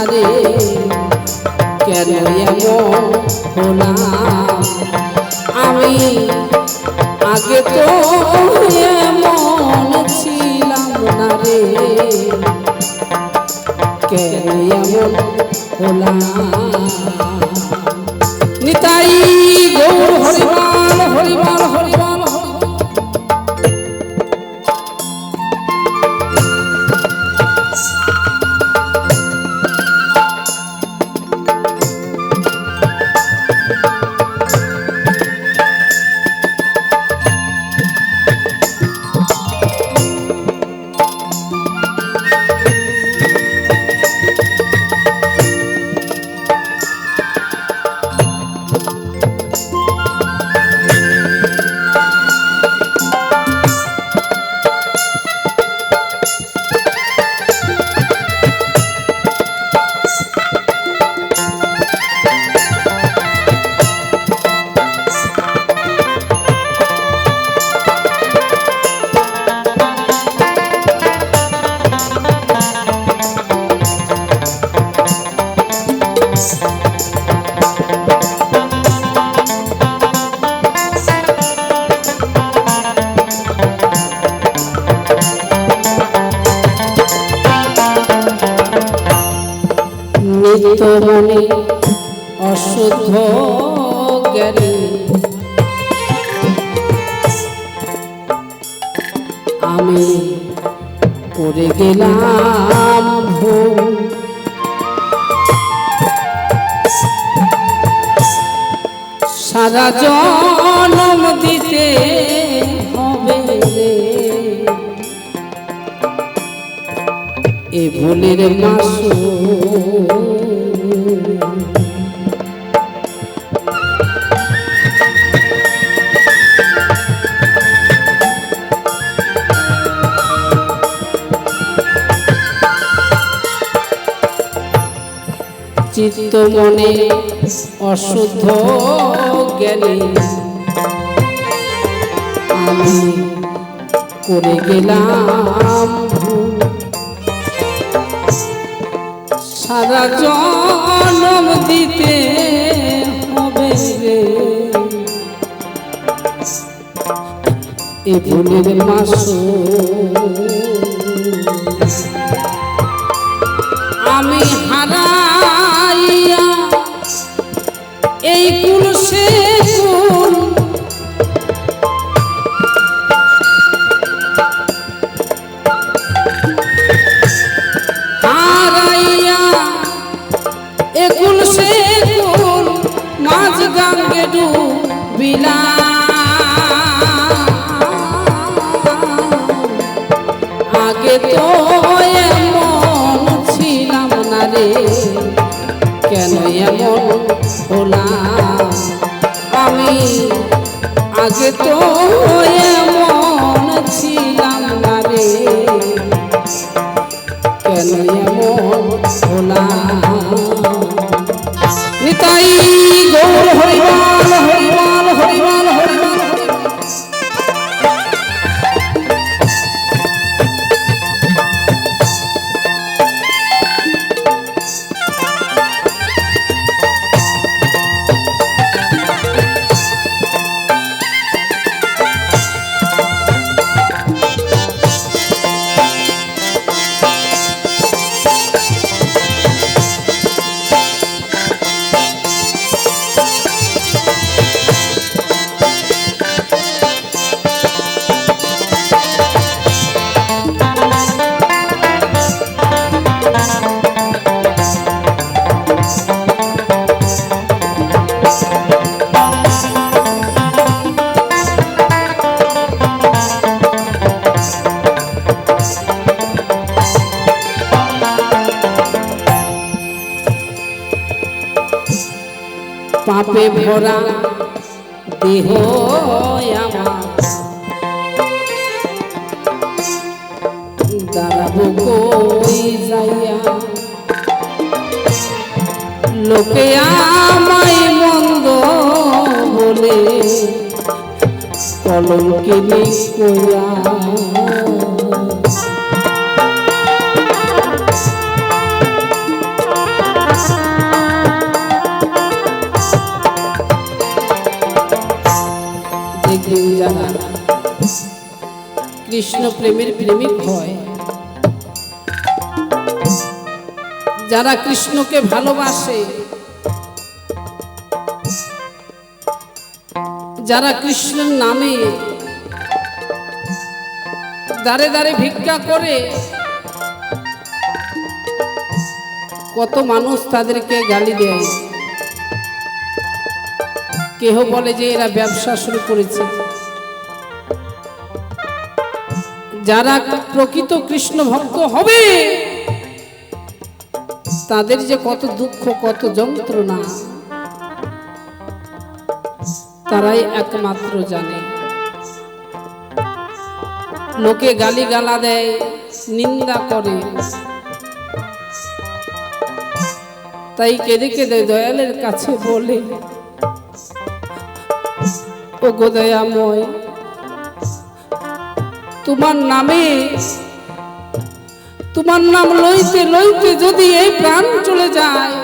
না রে, কেন এমন হলাম আমি, আগে তো এমন ছিলাম না রে, কেন এমন হলাম। নিতাই গৌর হরিবল হরিবল হরিবল। নিত্য মনে অশুদ্ধ জ্ঞানী আমি পড়ে গেলাম ভুল, সারা জনম দিতে হবে রে এ ভুলের মাসুল। চিত্ত মনে অশুদ্ধ জ্ঞানী আমি করে গেলাম ভুল, সারা জনম দিতে হবে রে এ ভুলের মাসুল। আমি হারাইয়া এই কুল সে কুল, হারাইয়া এ কুল সে কুল মাঝ গঙ্গে ডুবিলাম, আগে তো এমন ছিলাম না রে, কেন এমন হলাম আমি, আগে তো এমন ছিলাম না রে, কেন এমন হলাম। নিতাই গৌর হরিবল হরিবল হরিবল হরিবল। পাপে ভরা দেহ আমার, দাঁড়াবো কই যাইয়া, লোকে আমায় মন্দ বলে কলঙ্কিনী কইয়া, কৃষ্ণ প্রেমের প্রেমিক হয়। যারা কৃষ্ণকে ভালোবাসে, যারা কৃষ্ণের নামে দাঁড়ে দাঁড়ে ভিক্ষা করে, কত মানুষ তাদেরকে গালি দেয়, কেহ বলে যে এরা ব্যবসা শুরু করেছে। যারা প্রকৃত কৃষ্ণ ভক্ত হবে তাদের যে কত দুঃখ, কত যন্ত্রণা তারাই একমাত্র জানে। লোকে গালি গালা দেয়, নিন্দা করে, তাই কেঁদে কেঁদে দয়ালের কাছে বলে, ও গো দয়াময়, তোমার নামে, তোমার নাম লইতে লইতে যদি এই প্রাণ চলে যায়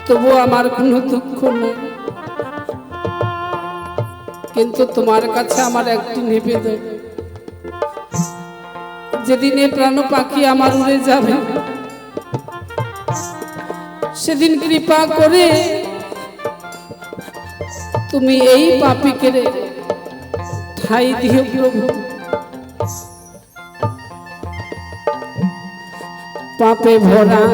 তবু আমার কোনো দুঃখ নেই, কিন্তু তোমার কাছে আমার একটি নিবেদন, যেদিন এই প্রাণ পাখি আমার উড়ে যাবে সেদিন কৃপা করে তুমি এই পাপীকে ঠাই দিও প্রভু। পাপে ভরা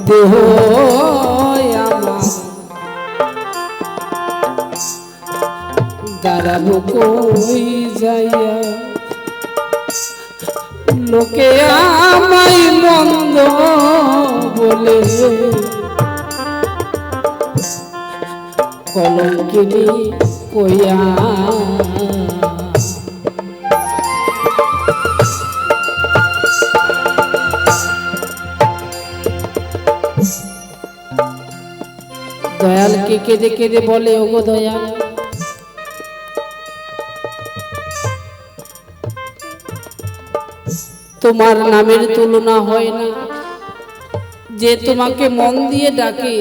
দেহ আমার দাঁড়াবো কই যাইয়া, লোকে আমায় মন্দ বলে কলঙ্কিনী কইয়া। দয়ালকে কেঁদে কেঁদে বলে, ওগো দয়াল, তোমার নামের তুলনা হয় না, যে তোমাকে মন দিয়ে ডাকে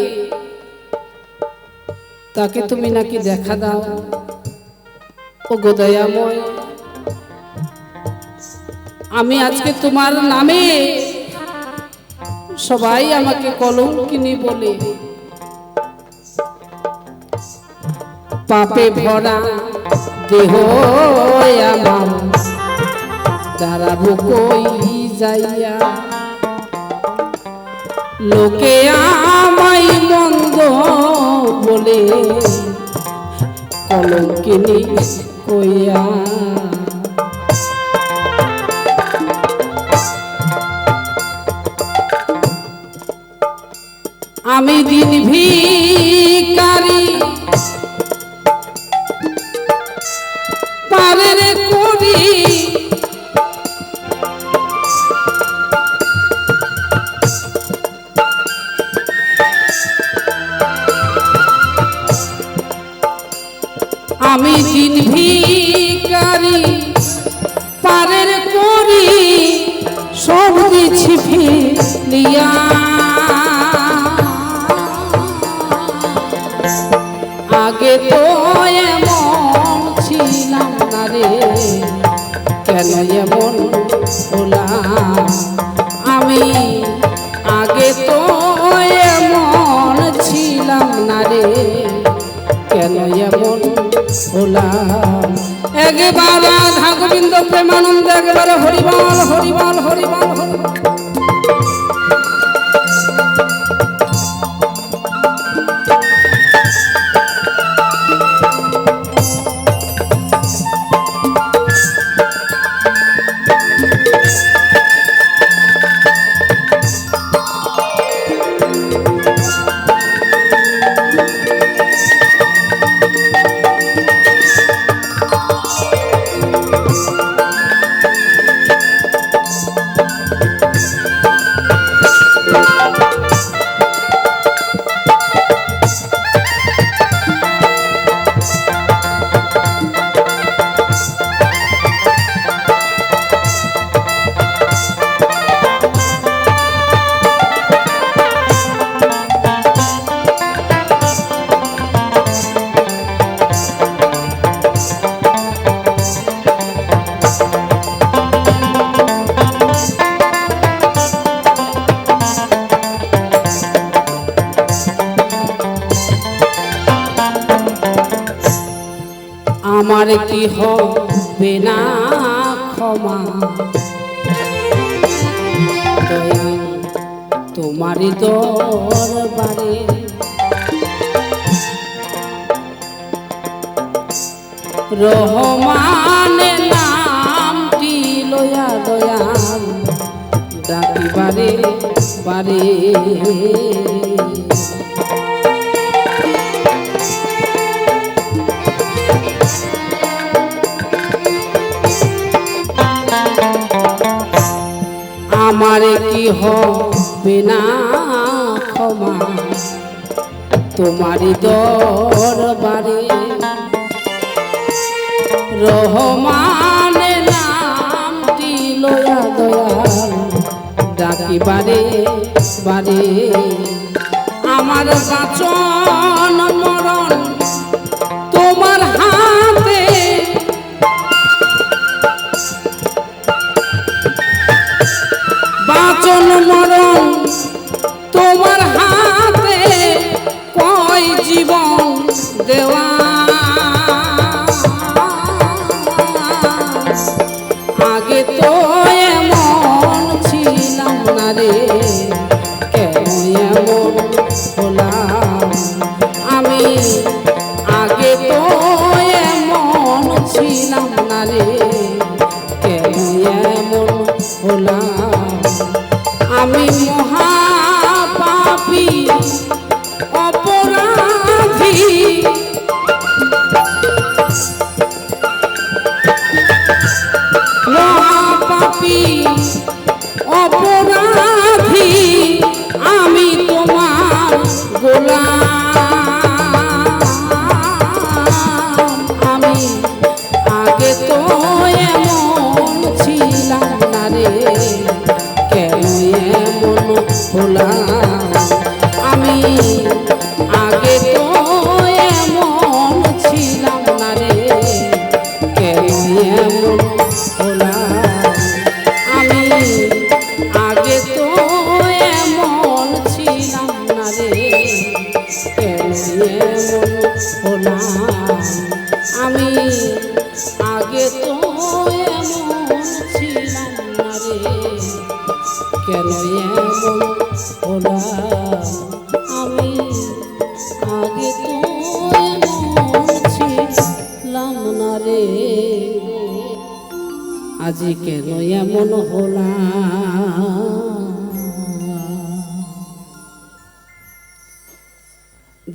তাকে তুমি নাকি দেখা দাও। ওগো দয়াময়, আমি আজকে তোমার নামে সবাই আমাকে কলঙ্কিনী বলে, পাপে ভরা দেহ আমার দাঁড়াবো কই যাইয়া, লোকে আমায় মন্দ বলে কলঙ্কিনী কইয়া। আমি দিন ভিখারি পারের করি, আমি দিন ভিখারি পারের করি, সব দিচ্ছি ফিরিয়া। আগে তো এমন ছিলাম না রে, কেন এমন হলাম আমি, আগে তো এমন ছিলাম না রে, কেন এমন হলাম। একবার রাধা গোবিন্দ প্রেমানন্দ, একবার হরিবল হরিবল হরিবল হরিবল। আমার কি হবে না ক্ষমা দয়াল তোমারই দরবারে রহমানের নামটি লয়া দয়াল ডাকি বারে বারে আমার কি হবে না ক্ষমা তোমারই দরবারে রহমানের নামটি লয়া দয়াল ডাকি বারে বারে আমার বাঁচন মরণ তোমার হাতে বাঁচন মরণ তোমার হাতে কয় জীবন দেওয়া আগে তো এমন ছিলাম না রে কেন এমন হলাম আমি আগে তো এমন ছিলাম না রে কেন এমন হলাম আমি মহাপাপী অপরাধী মহাপাপী অপরাধী আমি তোমার গোলাম আমি আগে তো এমন ছিলাম না রে কেন এমন হলাম আমি আগে তো এমন ছিলাম না রে কেন এমন হলাম আমি আগে তো এমন ছিলাম না রে কেন এমন হলাম আমি আগে তো এমন ছিলাম না রে কেন এমন হলাম আমি আগে তো এমন ছিলাম না রে আজ কেন এমন হলাম।